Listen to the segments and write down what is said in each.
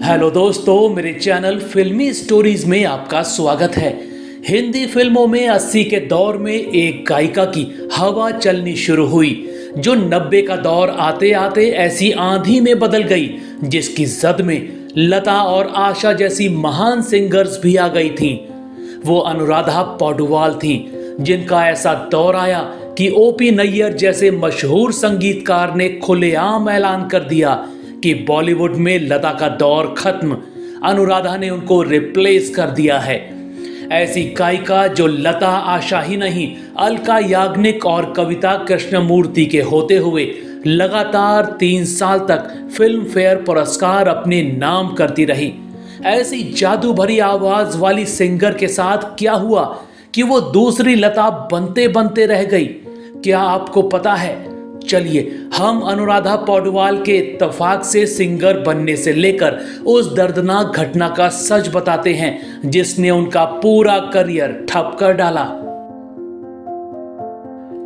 Hello दोस्तों, मेरे channel फिल्मी स्टोरीज में आपका स्वागत है। हिंदी फिल्मों में 80 के दौर में एक गायिका की हवा चलनी शुरू हुई जो 90 का दौर आते आते ऐसी आंधी में बदल गई जिसकी जद में लता और आशा जैसी महान सिंगर्स भी आ गई थीं। वो अनुराधा पौडवाल थीं जिनका ऐसा दौर आया कि ओपी नैयर जैसे मशहूर संगीतकार ने खुलेआम ऐलान कर दिया कि बॉलीवुड में लता का दौर खत्म, अनुराधा ने उनको रिप्लेस कर दिया है। ऐसी गायिका जो लता आशा ही नहीं, अलका याग्निक और कविता कृष्णमूर्ति के होते हुए लगातार 3 साल तक फिल्म फेयर पुरस्कार अपने नाम करती रही। ऐसी जादू भरी आवाज वाली सिंगर के साथ क्या हुआ कि वो दूसरी लता बनते बनते रह गई? क्या आपको पता है? चलिए हम अनुराधा पौडवाल के इत्तेफाक से सिंगर बनने से लेकर उस दर्दनाक घटना का सच बताते हैं जिसने उनका पूरा करियर ठप कर डाला।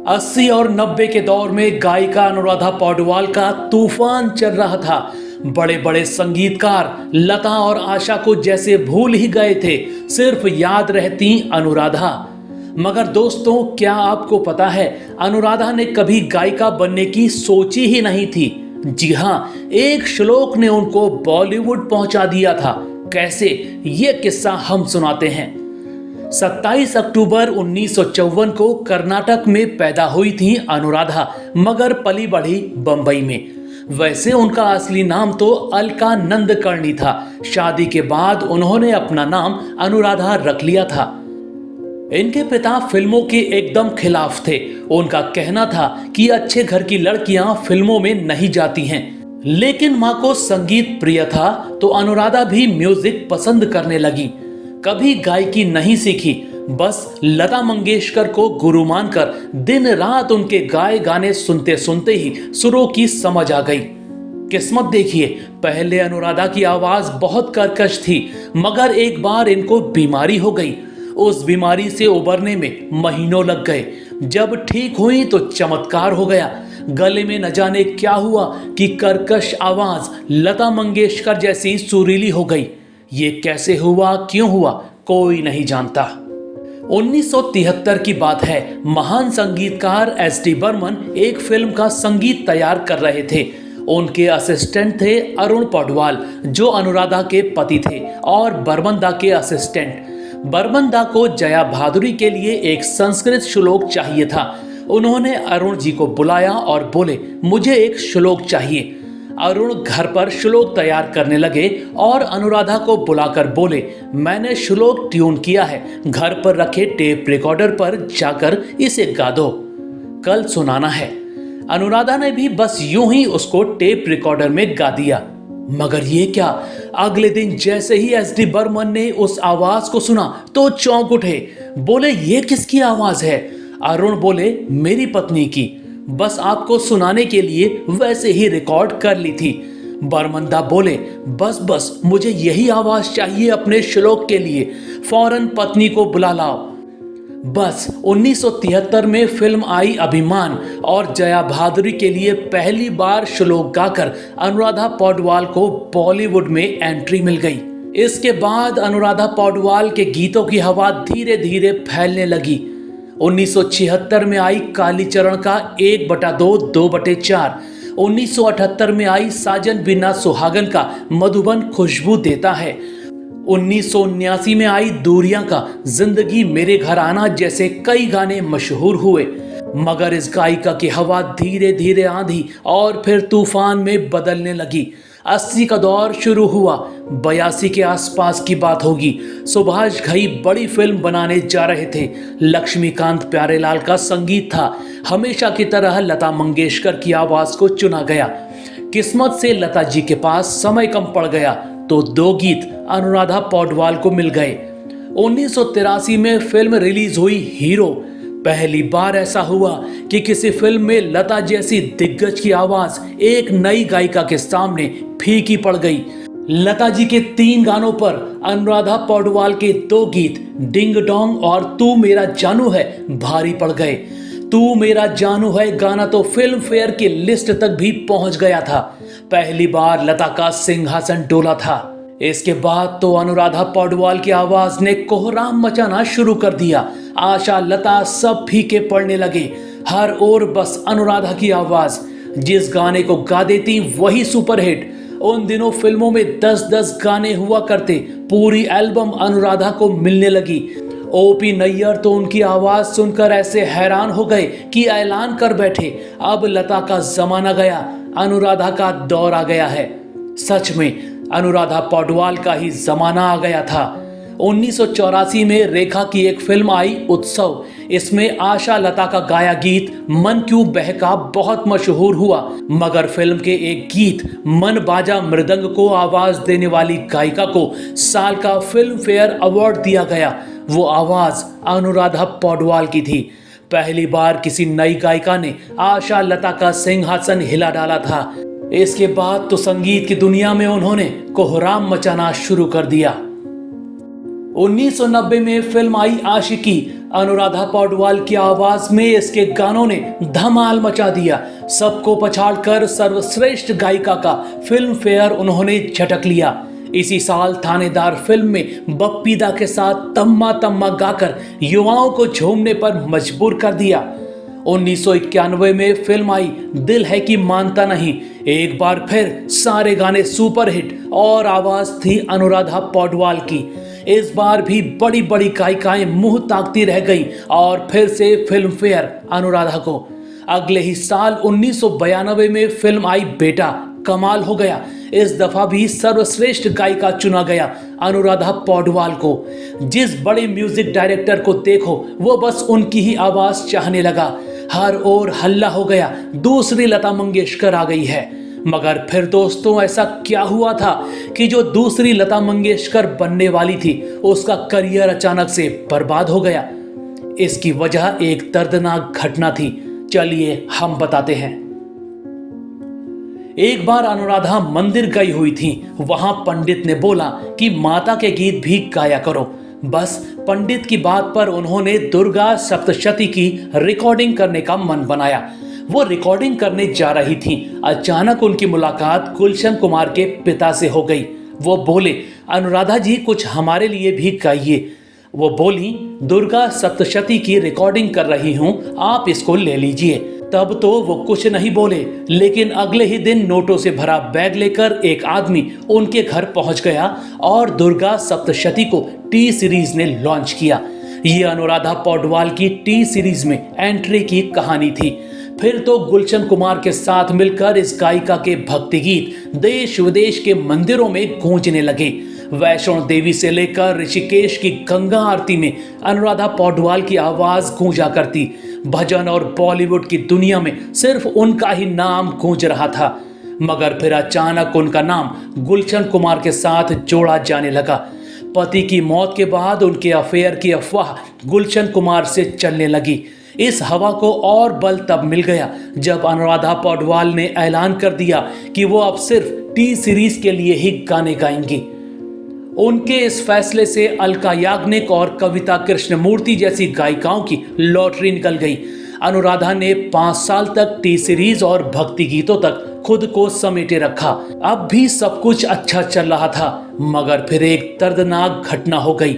80 और 90 के दौर में गायिका अनुराधा पौडवाल का तूफान चल रहा था। बड़े बड़े संगीतकार लता और आशा को जैसे भूल ही गए थे, सिर्फ याद रहती अनुराधा। मगर दोस्तों, क्या आपको पता है अनुराधा ने कभी गायिका बनने की सोची ही नहीं थी। जी हाँ, एक श्लोक ने उनको बॉलीवुड पहुंचा दिया था। कैसे, ये किस्सा हम सुनाते हैं। 27 अक्टूबर 1954 को कर्नाटक में पैदा हुई थी अनुराधा, मगर पली बढ़ी बंबई में। वैसे उनका असली नाम तो अलका नंदकर्णी था। शादी के बाद उन्होंने अपना नाम अनुराधा रख लिया था। इनके पिता फिल्मों के एकदम खिलाफ थे। उनका कहना था कि अच्छे घर की लड़कियां फिल्मों में नहीं जाती हैं। लेकिन मां को संगीत प्रिय था तो अनुराधा भी म्यूजिक पसंद करने लगी। कभी गायकी नहीं सीखी, बस लता मंगेशकर को गुरु मानकर दिन रात उनके गाए गाने सुनते सुनते ही सुरों की समझ आ गई। किस्मत देखिए, पहले अनुराधा की आवाज बहुत कर्कश थी, मगर एक बार इनको बीमारी हो गई। उस बीमारी से उबरने में महीनों लग गए। जब ठीक हुई तो चमत्कार हो गया। गले में न जाने क्या हुआ कि कर्कश आवाज लता मंगेशकर जैसी सुरीली हो गई। ये कैसे हुआ, क्यों हुआ, कोई नहीं जानता। 1973 की बात है। महान संगीतकार एस.डी. बर्मन एक फिल्म का संगीत तैयार कर रहे थे। उनके असिस्टेंट थे अरुण पौडवाल जो अनुराधा के पति थे और बर्मन दा के असिस्टेंट। बर्मन दा को जया भादुरी के लिए एक संस्कृत श्लोक चाहिए था। उन्होंने अरुण जी को बुलाया और बोले, मुझे एक श्लोक चाहिए। अरुण घर पर श्लोक तैयार करने लगे और अनुराधा को बुलाकर बोले, मैंने श्लोक ट्यून किया है, घर पर रखे टेप रिकॉर्डर पर जाकर इसे गा दो, कल सुनाना है। अनुराधा ने भी बस यूं ही उसको टेप रिकॉर्डर में गा दिया। मगर ये क्या, अगले दिन जैसे ही एस.डी. बर्मन ने उस आवाज को सुना तो चौंक उठे। बोले, ये किसकी आवाज है? अरुण बोले, मेरी पत्नी की, बस आपको सुनाने के लिए वैसे ही रिकॉर्ड कर ली थी। बर्मन दा बोले, बस मुझे यही आवाज चाहिए अपने श्लोक के लिए, फौरन पत्नी को बुला लाओ। बस 1973 में फिल्म आई अभिमान और जया भादुरी के लिए पहली बार श्लोक गाकर अनुराधा पौडवाल को बॉलीवुड में एंट्री मिल गई। इसके बाद अनुराधा पौडवाल के गीतों की हवा धीरे धीरे फैलने लगी। 1976 में आई कालीचरण का 1/2 2/4। 1978 में आई साजन बिना सुहागन का मधुबन खुशबू देता है। 1979 में आई दूरियां का जिंदगी मेरे घर आना जैसे कई गाने मशहूर हुए। मगर इस गायिका की हवा धीरे धीरे आंधी और फिर तूफान में बदलने लगी। 80 का दौर शुरू हुआ। 82 के आसपास की बात होगी। सुभाष घई बड़ी फिल्म बनाने जा रहे थे। लक्ष्मीकांत प्यारेलाल का संगीत था। हमेशा की तरह लता मंगेशकर की आवाज को चुना गया। किस्मत से लता जी के पास समय कम पड़ गया तो 2 गीत अनुराधा पौडवाल को मिल गए। 1983 में फिल्म रिलीज हुई हीरो। पहली बार ऐसा हुआ कि किसी फिल्म में लता जैसी दिग्गज की आवाज एक नई गायिका के सामने फीकी पड़ गई। लता जी के 3 गानों पर अनुराधा पौडवाल के 2 गीत डिंग डोंग और तू मेरा जानू है भारी पड़ गए। तू मेरा जानू है गाना तो फिल्म फेयर की लिस्ट तक भी पहुंच गया था। पहली बार लता का सिंहासन डोला था। इसके बाद तो अनुराधा पौडवाल की आवाज ने कोहराम मचाना शुरू कर दिया। आशा, लता सब फीके पड़ने लगे। हर ओर बस अनुराधा की आवाज, जिस गाने को गा देती वही सुपरहिट। उन दिनों फिल्मों में 10-10 गाने हुआ करते, पूरी एल्बम अनुराधा को मिलने लगी। ओपी नैयर तो उनकी आवाज सुनकर ऐसे हैरान हो गए कि ऐलान कर बैठे, अब लता का जमाना गया, अनुराधा का दौर आ गया है। सच में अनुराधा पौडवाल का ही जमाना आ गया था। 1984 में रेखा की एक फिल्म आई, उत्सव। इसमें आशा लता का गाया गीत मन क्यों बहका बहुत मशहूर हुआ, मगर फिल्म के एक गीत मन बाजा मृदंग को आवाज देने वाली गायिका को साल का फिल्म फेयर अवार्ड दिया गया। वो आवाज अनुराधा पौडवाल की थी। पहली बार किसी नई गायिका ने आशा लता का सिंहासन हिला डाला था। इसके बाद तो संगीत की दुनिया में उन्होंने कोहराम मचाना शुरू कर दिया। 1990 में फिल्म आई आशिकी। अनुराधा पौडवाल की आवाज में इसके गानों ने धमाल मचा दिया। सबको पछाड़कर सर्वश्रेष्ठ गायिका का फिल्म फेयर उन्होंने झटक लिया। इसी साल थानेदार फिल्म में बप्पी दा के साथ तम्मा तम्मा गाकर युवाओं को झूमने पर मजबूर कर दिया। 1991 में फिल्म आई दिल है कि मानता नहीं। एक बार फिर सारे गाने सुपरहिट और आवाज थी अनुराधा पौडवाल की। इस बार भी बड़ी बड़ी गायिकाएं मुंह ताकती रह गईं और फिर से फिल्म फेयर अनुराधा को। अगले ही साल 1992 में फिल्म आई बेटा, कमाल हो गया। इस दफा भी सर्वश्रेष्ठ गायिका चुना गया अनुराधा पौडवाल को। जिस बड़े म्यूजिक डायरेक्टर को देखो वो बस उनकी ही आवाज चाहने लगा। हर ओर हल्ला हो गया, दूसरी लता मंगेशकर आ गई है। मगर फिर दोस्तों, ऐसा क्या हुआ था कि जो दूसरी लता मंगेशकर बनने वाली थी उसका करियर अचानक से बर्बाद हो गया? इसकी वजह एक दर्दनाक घटना थी। चलिए हम बताते हैं। एक बार अनुराधा मंदिर गई हुई थी। वहां पंडित ने बोला कि माता के गीत भी गाया करो। बस पंडित की बात पर उन्होंने दुर्गा सप्तशती की रिकॉर्डिंग करने का मन बनाया। वो रिकॉर्डिंग करने जा रही थी। अचानक उनकी मुलाकात गुलशन कुमार के पिता से हो गई। वो बोले, अनुराधा जी कुछ हमारे लिए भी गाइए। वो बोली, दुर्गा सप्तशती की रिकॉर्डिंग कर रही हूं, आप इसको ले लीजिए। तब तो वो कुछ नहीं बोले, लेकिन अगले ही दिन नोटों से भरा बैग लेकर एक आदमी उनके घर पहुंच गया और दुर्गा सप्तशती को टी सीरीज ने लॉन्च किया। ये अनुराधा पौडवाल की टी सीरीज में एंट्री की कहानी थी। फिर तो गुलशन कुमार के साथ मिलकर इस गायिका के भक्ति गीत देश विदेश के मंदिरों में गूंजने लगे। वैष्णो देवी से लेकर ऋषिकेश की गंगा आरती में अनुराधा पौडवाल की आवाज गूंजा करती। भजन और बॉलीवुड की दुनिया में सिर्फ उनका ही नाम गूंज रहा था। मगर फिर अचानक उनका नाम गुलशन कुमार के साथ जोड़ा जाने लगा। पति की मौत के बाद उनके अफेयर की अफवाह गुलशन कुमार से चलने लगी। इस हवा को और बल तब मिल गया जब अनुराधा पौडवाल ने ऐलान कर दिया कि वो अब सिर्फ टी सीरीज के लिए ही गाने गाएंगी। उनके इस फैसले से अलका याग्निक और कविता कृष्णमूर्ति जैसी गायिकाओं की लॉटरी निकल गई। अनुराधा ने 5 साल तक टी सीरीज और भक्ति गीतों तक खुद को समेटे रखा। अब भी सब कुछ अच्छा चल रहा था, मगर फिर एक दर्दनाक घटना हो गई।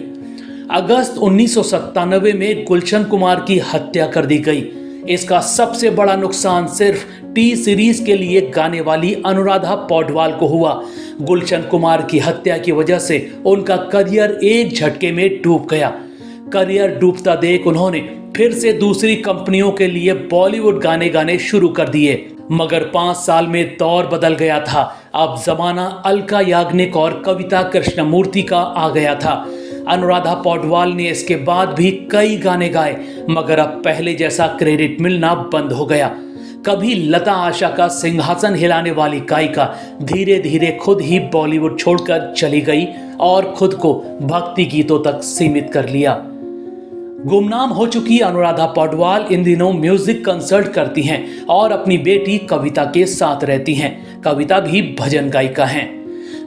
अगस्त 1997 में गुलशन कुमार की हत्या कर दी गई। इसका सबसे बड़ा नुकसान सिर्फ टी सीरीज के लिए गाने वाली अनुराधा पौडवाल को हुआ। गुलशन कुमार की हत्या की वजह से उनका करियर एक झटके में डूब गया। करियर डूबता देख उन्होंने फिर से दूसरी कंपनियों के लिए बॉलीवुड गाने गाने शुरू कर दिए। मगर 5 साल में दौर बदल गया था। अब जमाना अलका याग्निक और कविता कृष्णमूर्ति का आ गया था। अनुराधा पौडवाल ने इसके बाद भी कई गाने गाए, मगर अब पहले जैसा क्रेडिट मिलना बंद हो गया। कभी लता आशा का सिंहासन हिलाने वाली गायिका धीरे धीरे खुद ही बॉलीवुड छोड़कर चली गई और खुद को भक्ति गीतों तक सीमित कर लिया। गुमनाम हो चुकी अनुराधा पौडवाल इन दिनों म्यूजिक कंसर्ट करती हैं और अपनी बेटी कविता के साथ रहती हैं। कविता भी भजन गायिका हैं।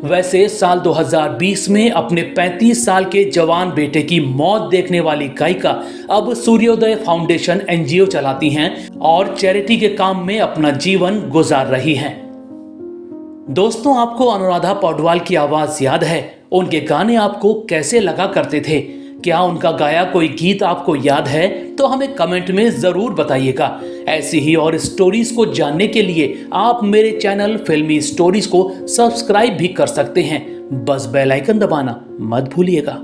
वैसे साल 2020 में अपने 35 साल के जवान बेटे की मौत देखने वाली गायिका अब सूर्योदय फाउंडेशन एनजीओ चलाती हैं और चैरिटी के काम में अपना जीवन गुजार रही हैं। दोस्तों, आपको अनुराधा पौडवाल की आवाज याद है? उनके गाने आपको कैसे लगा करते थे? क्या उनका गाया कोई गीत आपको याद है? तो हमें कमेंट में जरूर बताइएगा। ऐसी ही और स्टोरीज को जानने के लिए आप मेरे चैनल फिल्मी स्टोरीज को सब्सक्राइब भी कर सकते हैं। बस बेल आइकन दबाना मत भूलिएगा।